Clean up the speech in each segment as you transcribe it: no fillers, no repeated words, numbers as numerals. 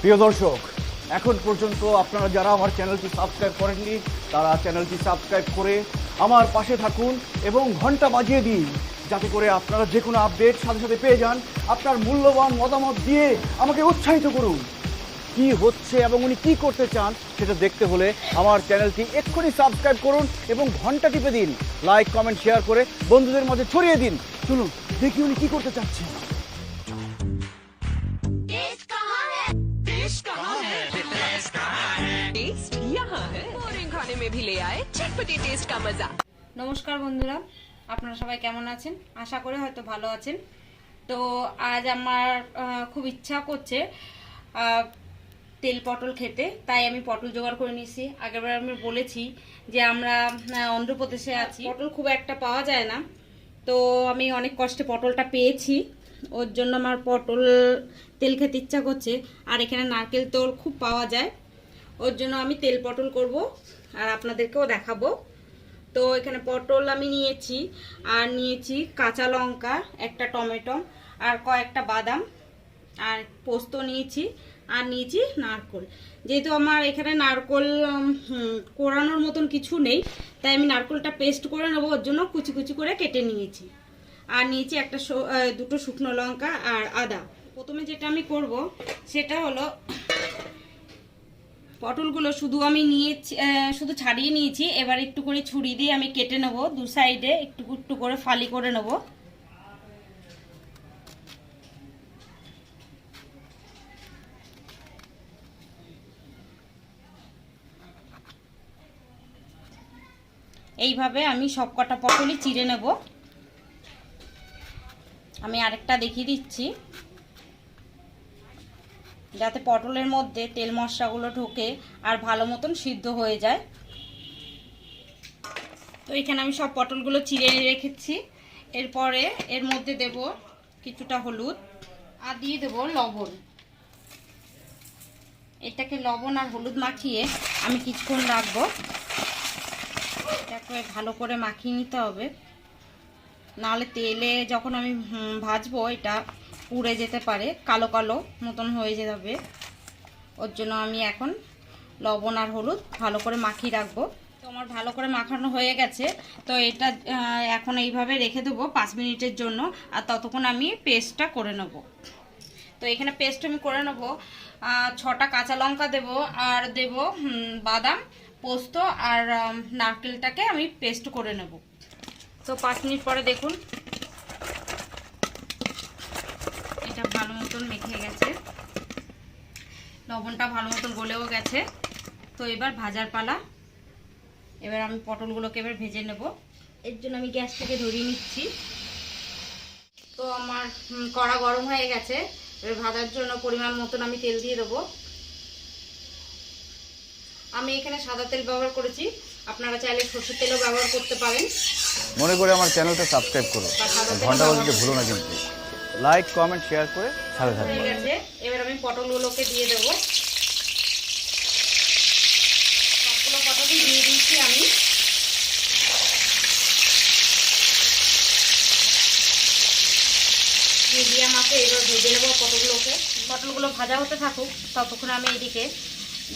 প্রিয় দর্শক, এখন পর্যন্ত আপনারা যারা আমার চ্যানেলটি সাবস্ক্রাইব করেননি তারা চ্যানেলটি সাবস্ক্রাইব করে আমার পাশে থাকুন এবং ঘন্টা বাজিয়ে দিন, যাতে করে আপনারা যে কোনো আপডেট সাথে সাথে পেয়ে যান। আপনার মূল্যবান মতামত দিয়ে আমাকে উৎসাহিত করুন। কি হচ্ছে এবং উনি কি করতে চান সেটা দেখতে হলে আমার চ্যানেলটি এক্ষুনি সাবস্ক্রাইব করুন এবং ঘন্টা টিপে দিন। লাইক, কমেন্ট, শেয়ার করে বন্ধুদের মাঝে ছড়িয়ে দিন। চলুন দেখি উনি কি করতে চাচ্ছেন। टेस्ट यहाँ है बोरिंग खाने में भी ले आए चटपटी टेस्ट का मजा। নমস্কার বন্ধুরা, আপনারা সবাই কেমন আছেন? আশা করি হয়তো ভালো আছেন। তো আজ আমার খুব ইচ্ছা করছে তেল পটল খেতে, তাই আমি পটল জোগাড় করে নিয়েছি। আগেরবার আমি বলেছি যে আমরা অন্ধ্রপ্রদেশে আছি, পটল খুব একটা পাওয়া যায় না, তো আমি অনেক কষ্টে পটলটা পেয়েছি। ওর জন্য আমার পটল তেল খেতে ইচ্ছা করছে। আর এখানে নারকেল তেল খুব পাওয়া যায়, ওর জন্য আমি তেল পটল করব আর আপনাদেরকেও দেখাবো। তো এখানে পটল আমি নিয়েছি, আর নিয়েছি কাঁচা লঙ্কা, একটা টমেটো, আর কয়েকটা বাদাম, আর পোস্ত নিয়েছি, আর নিয়েছি নারকেল। যেহেতু আমার এখানে নারকেল কোরানোর মতন কিছু নেই, তাই আমি নারকেলটা পেস্ট করে নেবো, ওর জন্য কুচি কুচি করে কেটে নিয়েছি। আর নিয়েছি দুটো শুকনো লঙ্কা আর আদা। প্রথমে যেটা আমি করব সেটা হলো পটলগুলো শুধু ছাড়িয়ে নিয়েছি। এবার একটু করে ছুরি দিয়ে আমি কেটে নেব, দু সাইডে একটু একটু করে ফালি করে নেব। এইভাবে আমি সব কটা পটলই চিড়ে নেব। আমি আরেকটা দেখিয়ে দিচ্ছি, যাতে পটলের মধ্যে তেল মশলাগুলো ঢোকে আর ভালো মতন সিদ্ধ হয়ে যায়। তো এখানে আমি সব পটলগুলো চিড়ে রেখেছি। এরপরে এর মধ্যে দেব কিছুটা হলুদ আর দিয়ে দেব লবণ। এটাকে লবণ আর হলুদ মাখিয়ে আমি কিছুক্ষণ রাখবো। এটাকে ভালো করে মাখিয়ে নিতে হবে, নাহলে তেলে যখন আমি ভাজবো এটা পুড়ে যেতে পারে, কালো কালো মতন হয়ে যাবে। ওর জন্য আমি এখন লবণ আর হলুদ ভালো করে মাখিয়ে রাখবো। তো আমার ভালো করে মাখানো হয়ে গেছে। তো এটা এখন এইভাবে রেখে দেবো 5 মিনিটের জন্য, আর ততক্ষণ আমি পেস্টটা করে নেব। তো এখানে পেস্ট আমি করে নেব। 6টা কাঁচা লঙ্কা দেব, আর দেব বাদাম, পোস্ত আর নারকেলটাকে আমি পেস্ট করে নেব। তো 5 মিনিট পরে দেখুন এটা ভালো মতন মেখে গেছে, লবণটা ভালো মতন গলেও গেছে। তো এবার ভাজার পালা। এবার আমি পটলগুলোকে এবার ভেজে নেব। এর জন্য আমি গ্যাস থেকে ধরিয়ে নিচ্ছি। তো আমার কড়া গরম হয়ে গেছে। এবার ভাজার জন্য পরিমাণ মতন আমি তেল দিয়ে দেবো। আমি এখানে সাদা তেল ব্যবহার করেছি, আপনারা চাইলে সরষের তেলও ব্যবহার করতে পারেন। মনে করে আমার চ্যানেলটা সাবস্ক্রাইব করুন, ঘন্টা বাজিয়ে ভুলো না কিন্তু। লাইক, কমেন্ট, শেয়ার করে সাথে থাকবেন। হয়ে গেছে। এবার আমি পটলগুলোকে দিয়ে দেবো। সবগুলো পটলই দিয়ে দিচ্ছি আমি। মিডিয়াম আছে, এবার ভেজে নেবো পটলগুলোকে। পটলগুলো ভাজা হতে থাকুক, ততক্ষণ আমি এদিকে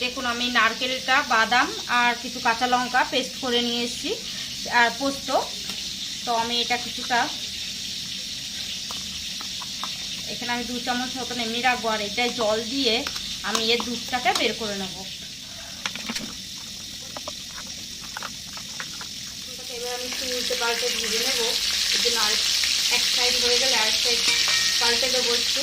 দেখুন আমি নারকেলটা, বাদাম আর কিছু কাঁচা লঙ্কা পেস্ট করে নিয়ে এসেছি, আর পোস্ত। তো আমি এটা কিছুটা এখানে আমি 2 চামচ মতন এমনি রাখবো, আর এটাই জল দিয়ে আমি এর দুধটাকে বের করে নেব। এবার আমি একটু উল্টে পাল্টে ভেজে নেবো। এই জন্য আর এক সাইড হয়ে গেলে আর সাইড পাল্টে দেবো একটু।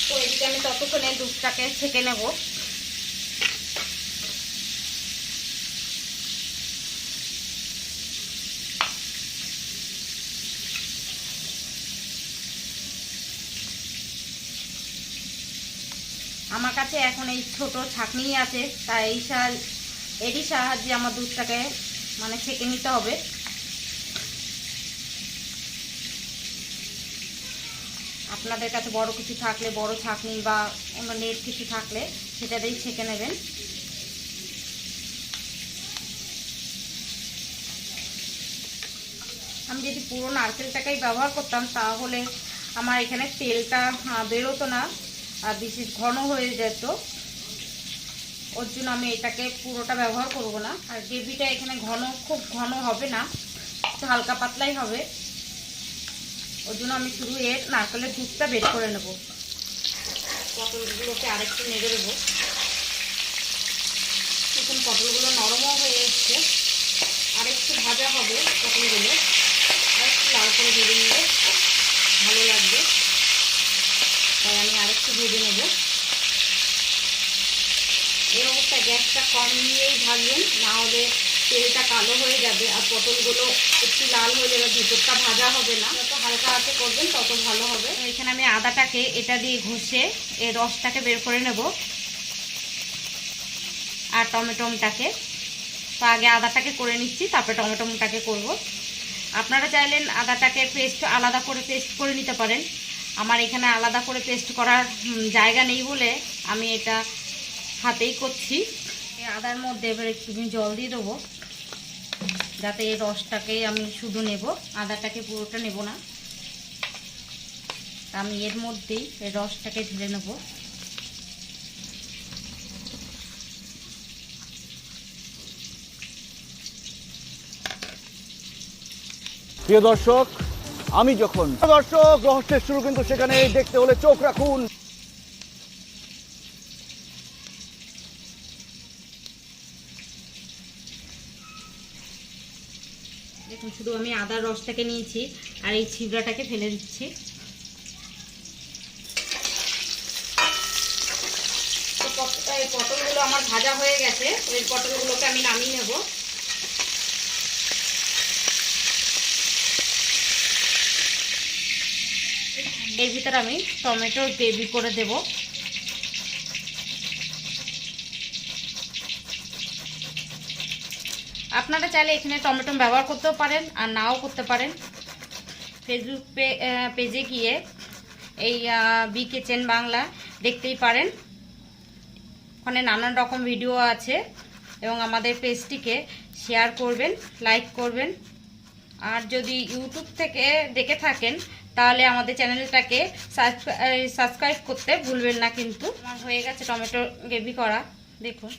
তো এদিকে আমি ততক্ষণে দুধটাকে ছেঁকে নেব। আমার কাছে এখন এই ছোট ছাঁকনি আছে, তাই এরই সাহায্যে আমার দুধটাকে ছেঁকে নিতে হবে। আপনাদের কাছে বড় কিছু থাকলে, বড় ছাঁকনি বা অন্য নেট কিছু থাকলে সেটা দিয়েই ছেঁকে নেবেন। আমি যদি পুরো নারকেলটাকেই ব্যবহার করতাম তাহলে আমার এখানে তেলটা বেরোতো না আর বেশি ঘন হয়ে যেত। ওর জন্য আমি এটাকে পুরোটা ব্যবহার করব না। আর গ্রেভিটা এখানে খুব ঘন হবে না, একটু হালকা পাতলাই হবে। ওর জন্য আমি শুধু এর নারকেলের দুধটা বের করে নেব। পটলগুলোকে আরেকটু নেড়ে দেবো। এখন পটলগুলো নরমও হয়ে এসছে, আরেকটু ভাজা হবে পটলগুলো, আরেকটু লাল করে ভেজে নিলে ভালো লাগবে, তাই আমি আরেকটু ভেজে নেব। এই অবস্থায় গ্যাসটা কম নিয়েই ভাজবেন, না হলে তেলটা কালো হয়ে যাবে আর পটলগুলো একটু লাল হয়ে যাবে, ভেতরটা ভাজা হবে না। যত হালকা আঁচে করবেন তত ভালো হবে। এখানে আমি আদাটাকে এটা দিয়ে ঘষে এর রসটাকে বের করে নেব আর টমেটোটাকে। তো আগে আদাটাকে করে নিচ্ছি, তারপরে টমেটোটাকে করব। আপনারা চাইলেন আদাটাকে আলাদা করে পেস্ট করে নিতে পারেন। আমার এখানে আলাদা করে পেস্ট করার জায়গা নেই বলে আমি এটা হাতেই করছি। এই আদার মধ্যে এবার একটু জল দিয়ে দেবো, যাতে এই রসটাকে আমি শুধু নেব, আদাটাকে পুরোটা নেব না। আমি এর মধ্যেই এই রসটাকে ঢেলে নেব। প্রিয় দর্শক, আমি যখন রহস্যের শুরু কিন্তু সেখানে দেখতে হলে চোখ রাখুন। দেখুন, শুধু আমি আদার রসটাকে নিয়েছি আর এই ছিবড়াটাকে ফেলে দিচ্ছি। পটলগুলো আমার ভাজা হয়ে গেছে, ওই পটলগুলোকে আমি নামিয়ে নেব। এর ভিতরে আমি টমেটোর গ্রেভি করে দেব। আপনারা চাইলে এখানে টমেটো ব্যবহার করতেও পারেন আর নাও করতে পারেন। ফেসবুক পেজে গিয়ে এই বি কিচেন বাংলা দেখতেই পারেন, ওখানে নানান রকম ভিডিও আছে। এবং আমাদের পেজটিকে শেয়ার করবেন, লাইক করবেন। আর যদি ইউটিউব থেকে দেখে থাকেন তাহলে আমাদের চ্যানেলটাকে সাবস্ক্রাইব করতে ভুলবেন না। কিন্তু আমার হয়ে গেছে টমেটো গ্রেভি করা, দেখুন।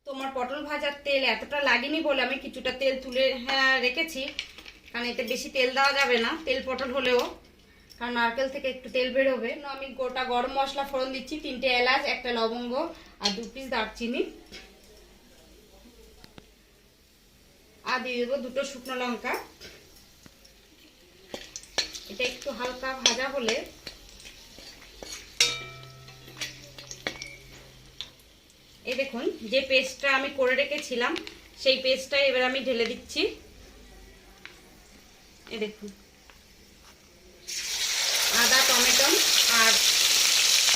তোমার পটল ভাজার তেল এতটা লাগেনি বলে আমি কিছুটা তেল তুলে রেখেছি, কারণ এতে বেশি তেল দেওয়া যাবে না তেল পটল হলেও, কারণ নারকেল থেকে একটু তেল বেরোবে। আমি গোটা গরম মশলা ফোড়ন দিচ্ছি, 3টে এলাচ, 1টা লবঙ্গ আর 2 পিস দারচিনি, আর দিয়ে দেবো 2টো শুকনো লঙ্কা। এটা একটু হালকা ভাজা হলে এই দেখুন যে পেস্টটা আমি করে রেখেছিলাম সেই পেস্টটা এবার আমি ঢেলে দিচ্ছি। এই দেখুন, আদা, টমেটো আর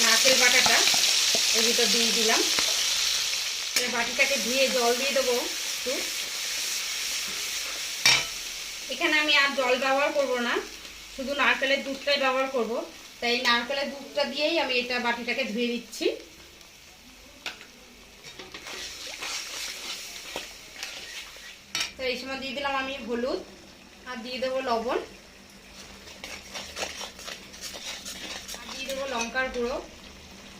নারকেল বাটাটা এর ভিতর দিয়ে দিলাম। বাটিটাকে ধুয়ে জল দিয়ে দেবো একটু। এখানে আমি আর জল ব্যবহার করব না, শুধু নারকেলের দুধটাই ব্যবহার করব, তাই নারকেলের দুধটা দিয়েই আমি এটা বাটিটাকে ধুয়ে দিচ্ছি। তো এই সময় দিয়ে দিলাম আমি হলুদ আর দিয়ে দেবো লবণ আর দিয়ে দেবো লঙ্কার গুঁড়ো।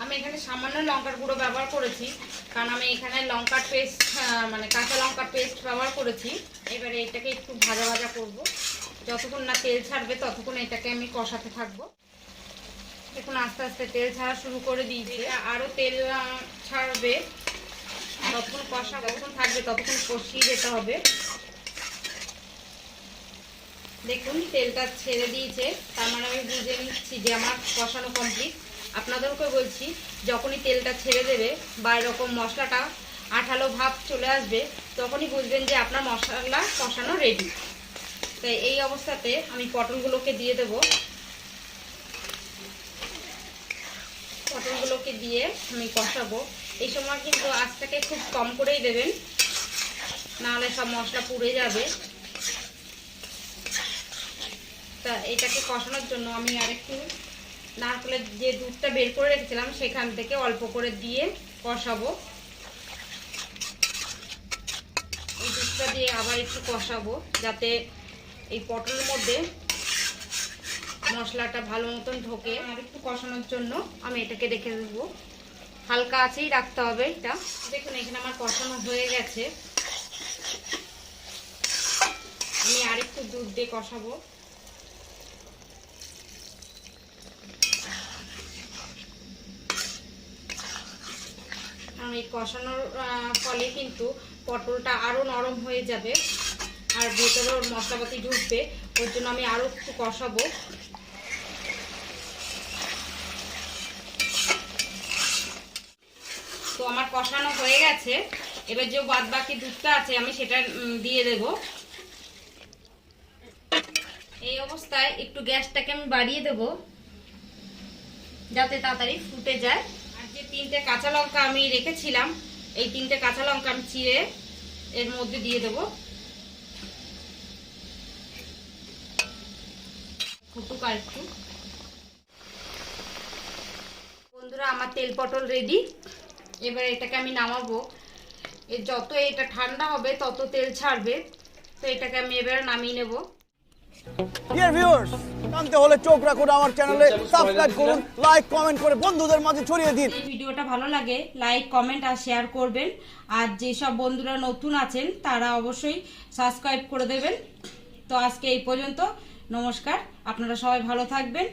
আমি এখানে সামান্য লঙ্কার গুঁড়ো ব্যবহার করেছি, কারণ আমি এখানে লঙ্কার পেস্ট মানে কাঁচা লঙ্কার পেস্ট ব্যবহার করেছি। এবারে এটাকে একটু ভাজা ভাজা করব, যতক্ষণ না তেল ছাড়বে ততক্ষণ এটাকে আমি কষাতে থাকবো। দেখুন আস্তে আস্তে তেল ছাড়া শুরু করে দিয়েছি, আরও তেল ছাড়বে, যতক্ষণ কষা যতক্ষণ থাকবে ততক্ষণ কষিয়ে যেতে হবে। দেখুন তেলটা ছেড়ে দিয়েছে, তার মানে আমি বুঝে নিচ্ছি যে আমার কষানো কমপ্লিট। আপনাদেরকে বলছি, যখনই তেলটা ছেড়ে দেবে বা এরকম মশলাটা আঠালো ভাব চলে আসবে, তখনই বুঝবেন যে আপনার মশলা কষানো রেডি। তাই এই অবস্থাতে আমি পটলগুলোকে দিয়ে দেব। পটলগুলোকে দিয়ে আমি কষাবো। এই সময় কিন্তু আঁচটাকে খুব কম করেই দেবেন, নাহলে সব মশলা পুড়ে যাবে। তা এটাকে কষানোর জন্য আমি আরেকটু নারকেলের যে দুধটা বের করে রেখেছিলাম সেখান থেকে অল্প করে দিয়ে কষাবো। এই দুধটা দিয়ে আবার একটু কষাবো যাতে এই পটলের মধ্যে মশলাটা ভালো মতন ঢোকে। আর একটু কষানোর জন্য আমি এটাকে রেখে দেবো, হালকা আঁচেই রাখতে হবে এটা। দেখুন এখানে আমার কষানো হয়ে গেছে, আমি আরেকটু দুধ দিয়ে কষাবো। এই কষানোর ফলে কিন্তু পটলটা আরো নরম হয়ে যাবে আর ভেতরেও মশলাপাতি ঢুকবে, ওর জন্য আমি আরো একটু কষাবো। তো আমার কষানো হয়ে গেছে, এবার যে বাদ বাকি দুধটা আছে আমি সেটা দিয়ে দেব। এই অবস্থায় একটু গ্যাসটাকে আমি বাড়িয়ে দেব যাতে তাড়াতাড়ি ফুটে যায়। আর যে 3টে কাঁচা লঙ্কা আমি রেখেছিলাম, এই 3টে কাঁচা লঙ্কা আমি চিড়ে এর মধ্যে দিয়ে দেব। ফুটুক আর একটু। বন্ধুরা আমার তেল পটল রেডি, এবার এটাকে আমি নামাবো। যত এটা ঠান্ডা হবে তত তেল ছাড়বে, তো এটাকে আমি এবার নামিয়ে নেব। ডিয়ার ভিউয়ার্স, জানতে হলে চোখ রাখুন আমার চ্যানেলে, সাবস্ক্রাইব করুন, লাইক কমেন্ট করে বন্ধুদের মাঝে ছড়িয়ে দিন। এই ভিডিওটা ভালো লাগে লাইক কমেন্ট আর শেয়ার করবেন, আর যেসব বন্ধুরা নতুন আছেন তারা অবশ্যই সাবস্ক্রাইব করে দেবেন। তো আজকে এই পর্যন্ত, নমস্কার, আপনারা সবাই ভালো থাকবেন।